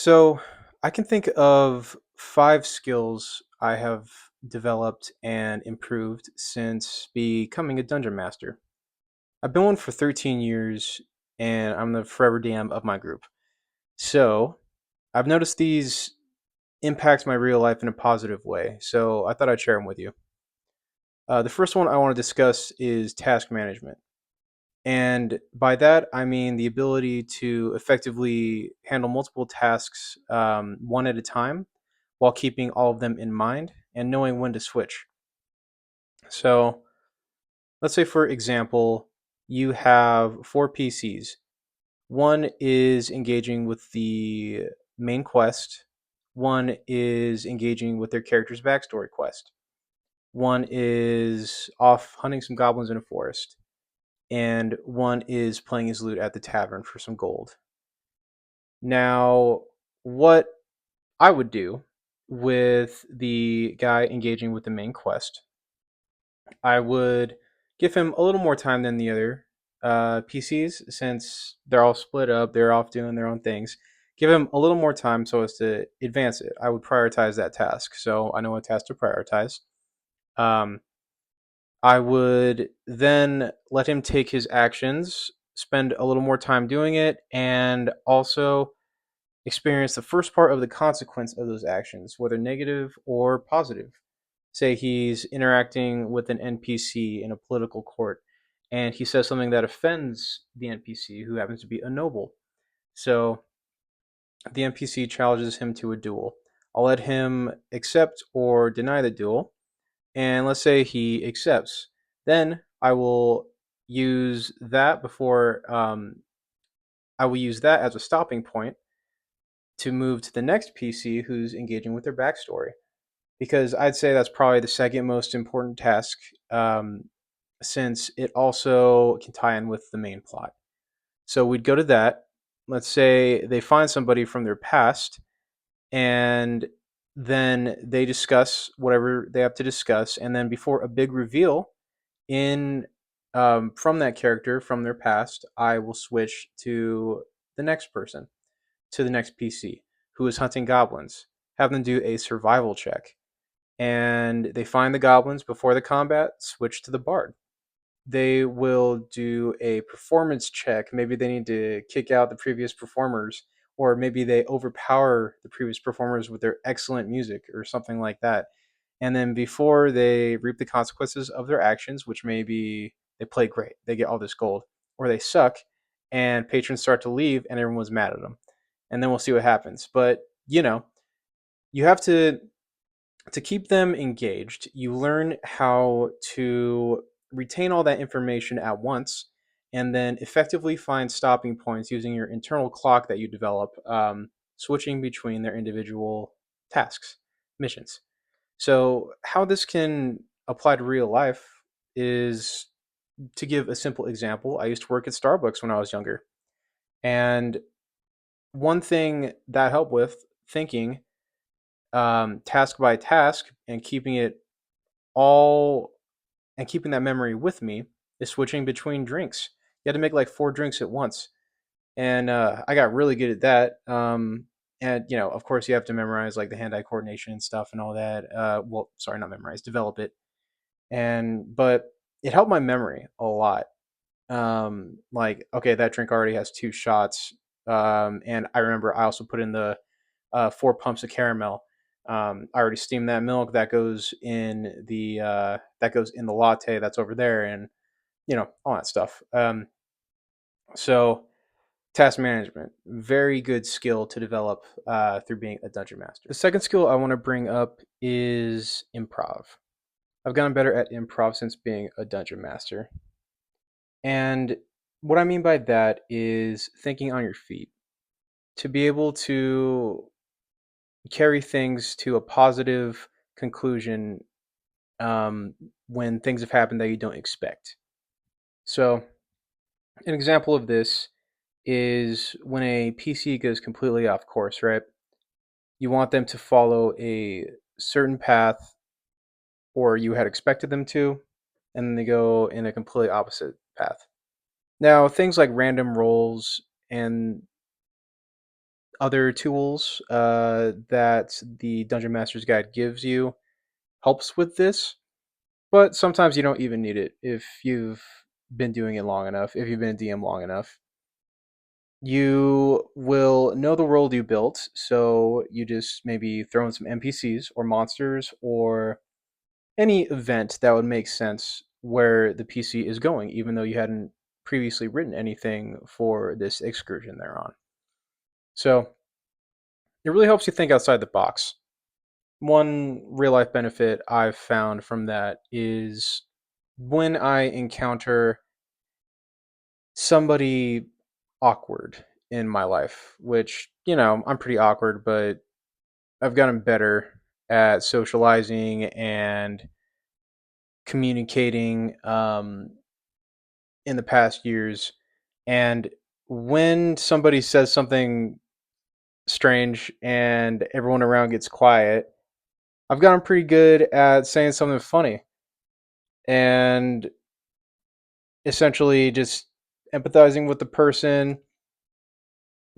So I can think of five skills I have developed and improved since becoming a dungeon master. I've been one for 13 years and I'm the forever DM of my group. So I've noticed these impact my real life in a positive way. So I thought I'd share them with you. The first one I want to discuss is task management. And by that, I mean the ability to effectively handle multiple tasks one at a time while keeping all of them in mind and knowing when to switch. So, let's say, for example, you have four PCs. One is engaging with the main quest, one is engaging with their character's backstory quest, one is off hunting some goblins in a forest, and one is playing his lute at the tavern for some gold. Now, what I would do with the guy engaging with the main quest, I would give him a little more time than the other PCs since they're all split up, they're off doing their own things. Give him a little more time so as to advance it. I would prioritize that task so I know what task to prioritize. Um, I would then let him take his actions, spend a little more time doing it, and also experience the first part of the consequence of those actions, whether negative or positive. Say he's interacting with an NPC in a political court, and he says something that offends the NPC, who happens to be a noble. So the NPC challenges him to a duel. I'll let him accept or deny the duel, and let's say he accepts. Then I will use that before I will use that as a stopping point to move to the next PC who's engaging with their backstory. Because I'd say that's probably the second most important task, um, since it also can tie in with the main plot. So we'd go to that. Let's say they find somebody from their past, and then they discuss whatever they have to discuss. And then before a big reveal in from that character from their past, I will switch to the next person, to the next PC who is hunting goblins. Have them do a survival check, and they find the goblins before the combat. Switch to the bard. They will do a performance check. Maybe they need to kick out the previous performers, or maybe they overpower the previous performers with their excellent music or something like that. And then before they reap the consequences of their actions, which may be they play great, they get all this gold, or they suck, and patrons start to leave and everyone's mad at them. And then we'll see what happens. But, you have to keep them engaged. You learn how to retain all that information at once and then effectively find stopping points using your internal clock that you develop, switching between their individual tasks, missions. So, how this can apply to real life is, to give a simple example, I used to work at Starbucks when I was younger. And one thing that helped with thinking task by task and keeping it all and keeping that memory with me is switching between drinks. You had to make like four drinks at once, and I got really good at that. And of course, you have to memorize like the hand-eye coordination and stuff and all that. Well, sorry, not memorize, develop it. And but it helped my memory a lot. Like, okay, that drink already has two shots. And I remember I also put in the four pumps of caramel. I already steamed that milk. That goes in the latte that's over there, and all that stuff. So task management, very good skill to develop through being a dungeon master. The second skill I want to bring up is improv. I've gotten better at improv since being a dungeon master, and what I mean by that is thinking on your feet. To be able to carry things to a positive conclusion um, when things have happened that you don't expect. So, an example of this is when a PC goes completely off course, right? You want them to follow a certain path, or you had expected them to, and then they go in a completely opposite path. Now, things like random rolls and other tools that the Dungeon Master's Guide gives you helps with this, but sometimes you don't even need it if you've been doing it long enough, if you've been a DM long enough. You will know the world you built, so you just maybe throw in some NPCs or monsters or any event that would make sense where the PC is going, even though you hadn't previously written anything for this excursion they're on. So it really helps you think outside the box. One real life benefit I've found from that is when I encounter somebody awkward in my life, which, I'm pretty awkward, but I've gotten better at socializing and communicating in the past years. And when somebody says something strange and everyone around gets quiet, I've gotten pretty good at saying something funny and essentially just empathizing with the person,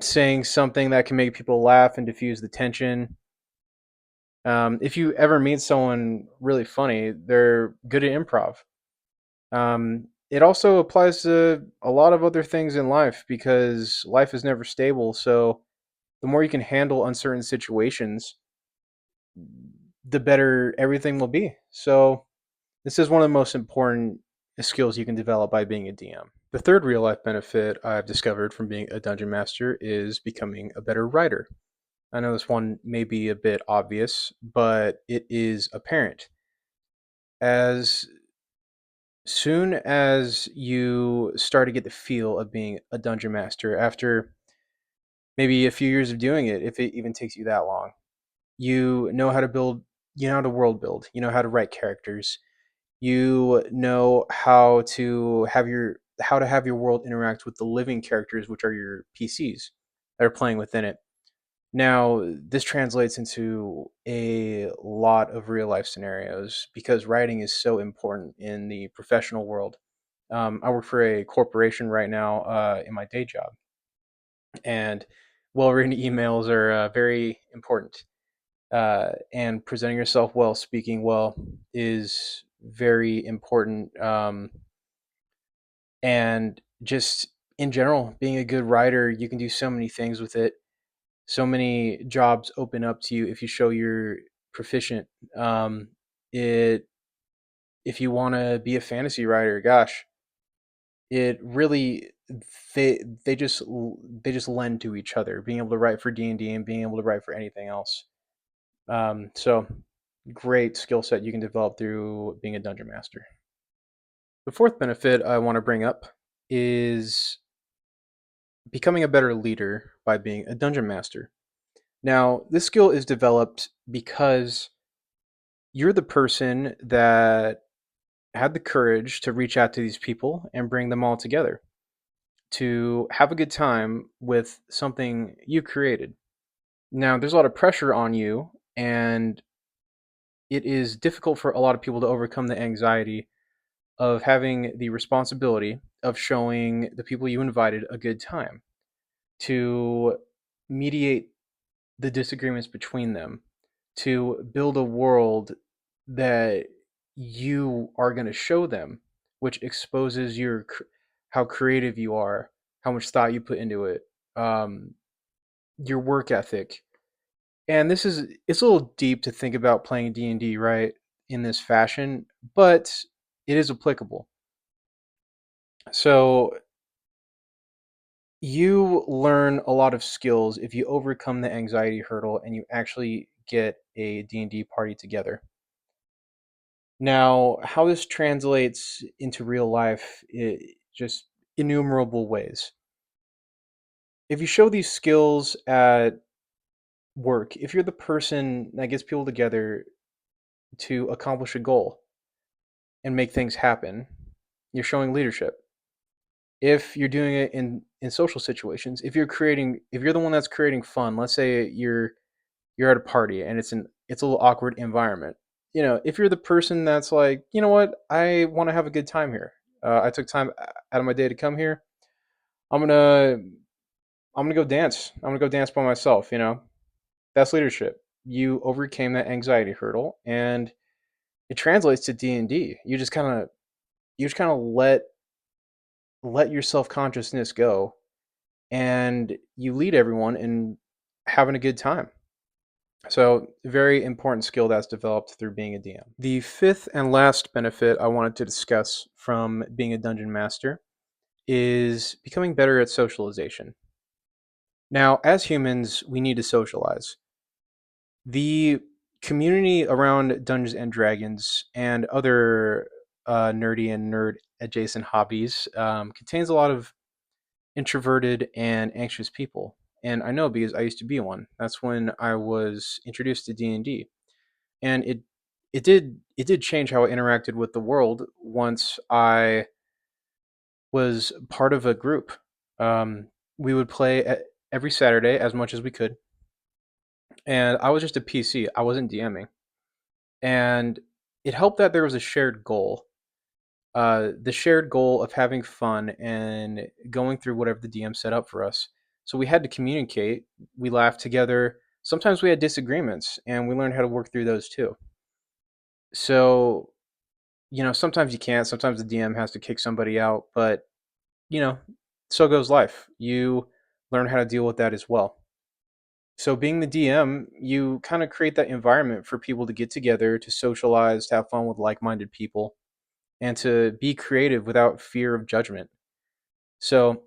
saying something that can make people laugh and diffuse the tension. If you ever meet someone really funny, they're good at improv. It also applies to a lot of other things in life because life is never stable. So the more you can handle uncertain situations, the better everything will be. So this is one of the most important skills you can develop by being a DM. The third real life benefit I've discovered from being a dungeon master is becoming a better writer. I know this one may be a bit obvious, but it is apparent. As soon as you start to get the feel of being a dungeon master, after maybe a few years of doing it, if it even takes you that long, you know how to build, you know how to world build, you know how to write characters, you know how to have your world interact with the living characters, which are your PCs that are playing within it. Now, this translates into a lot of real life scenarios because writing is so important in the professional world. I work for a corporation right now in my day job, and well written emails are very important. And presenting yourself well, speaking well is very important. And just in general, being a good writer, you can do so many things with it. So many jobs open up to you if you show you're proficient. It If you want to be a fantasy writer, gosh, it really they just lend to each other. Being able to write for D&D and being able to write for anything else. So great skill set you can develop through being a dungeon master. The fourth benefit I want to bring up is becoming a better leader by being a dungeon master. Now, this skill is developed because you're the person that had the courage to reach out to these people and bring them all together to have a good time with something you created. Now, there's a lot of pressure on you, and it is difficult for a lot of people to overcome the anxiety of having the responsibility of showing the people you invited a good time, to mediate the disagreements between them, to build a world that you are going to show them, which exposes how creative you are, how much thought you put into it, um, your work ethic. And it's a little deep to think about playing D&D, right, in this fashion, but it is applicable. So you learn a lot of skills if you overcome the anxiety hurdle and you actually get a D&D party together. Now, how this translates into real life, just innumerable ways. If you show these skills at work, if you're the person that gets people together to accomplish a goal and make things happen, you're showing leadership. If you're doing it in social situations, if you're the one that's creating fun, let's say you're at a party and it's a little awkward environment. If you're the person that's like, you know what, I want to have a good time here. I took time out of my day to come here. I'm gonna I'm gonna go dance. I'm gonna go dance by myself. That's leadership. You overcame that anxiety hurdle, and it translates to D&D. You just kind of let your self consciousness go, and you lead everyone in having a good time. So, very important skill that's developed through being a DM. The fifth and last benefit I wanted to discuss from being a dungeon master is becoming better at socialization. Now, as humans, we need to socialize. The community around Dungeons and Dragons and other nerdy and nerd adjacent hobbies contains a lot of introverted and anxious people. And I know because I used to be one. That's when I was introduced to D&D. And it did change how I interacted with the world once I was part of a group. Um, we would play every Saturday as much as we could, and I was just a PC. I wasn't DMing, and it helped that there was a shared goal. The shared goal of having fun and going through whatever the DM set up for us. So we had to communicate. We laughed together. Sometimes we had disagreements, and we learned how to work through those too. So sometimes you can't. Sometimes the DM has to kick somebody out, but you know, so goes life. You learn how to deal with that as well. So being the DM, you kind of create that environment for people to get together, to socialize, to have fun with like-minded people, and to be creative without fear of judgment. So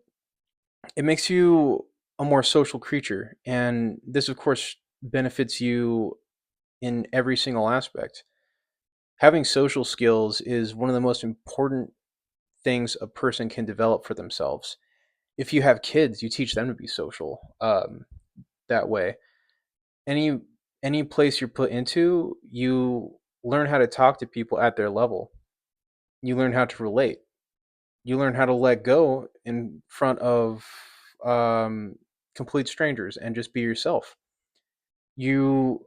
it makes you a more social creature, and this of course benefits you in every single aspect. Having social skills is one of the most important things a person can develop for themselves. If you have kids, you teach them to be social that way. Any place you're put into, you learn how to talk to people at their level. You learn how to relate. You learn how to let go in front of um, complete strangers and just be yourself. You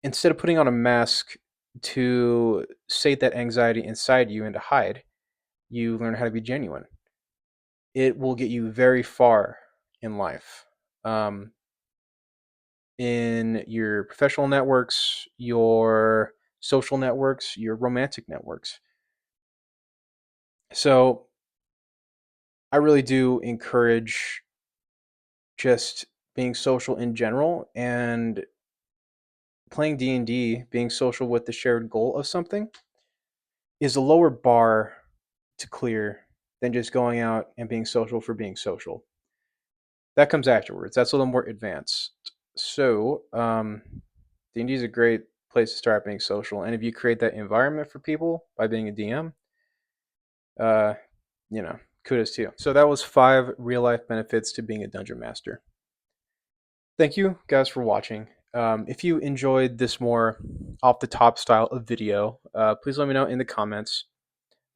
Instead of putting on a mask to sate that anxiety inside you and to hide, you learn how to be genuine. It will get you very far in life. Um, in your professional networks, your social networks, your romantic networks. So I really do encourage just being social in general and playing D&D, being social with the shared goal of something is a lower bar to clear than just going out and being social for being social. That comes afterwards. That's a little more advanced. So, D&D is a great place to start being social. And if you create that environment for people by being a DM, uh, kudos to you. So that was 5 real life benefits to being a dungeon master. Thank you guys for watching. If you enjoyed this more off the top style of video, please let me know in the comments.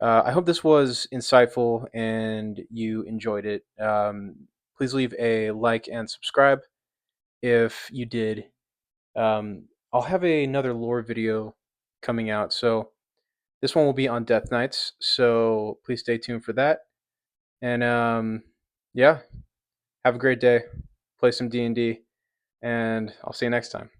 I hope this was insightful and you enjoyed it. Please leave a like and subscribe if you did. I'll have another lore video coming out, so this one will be on Death Knights. So please stay tuned for that. And yeah, have a great day. Play some D&D, and I'll see you next time.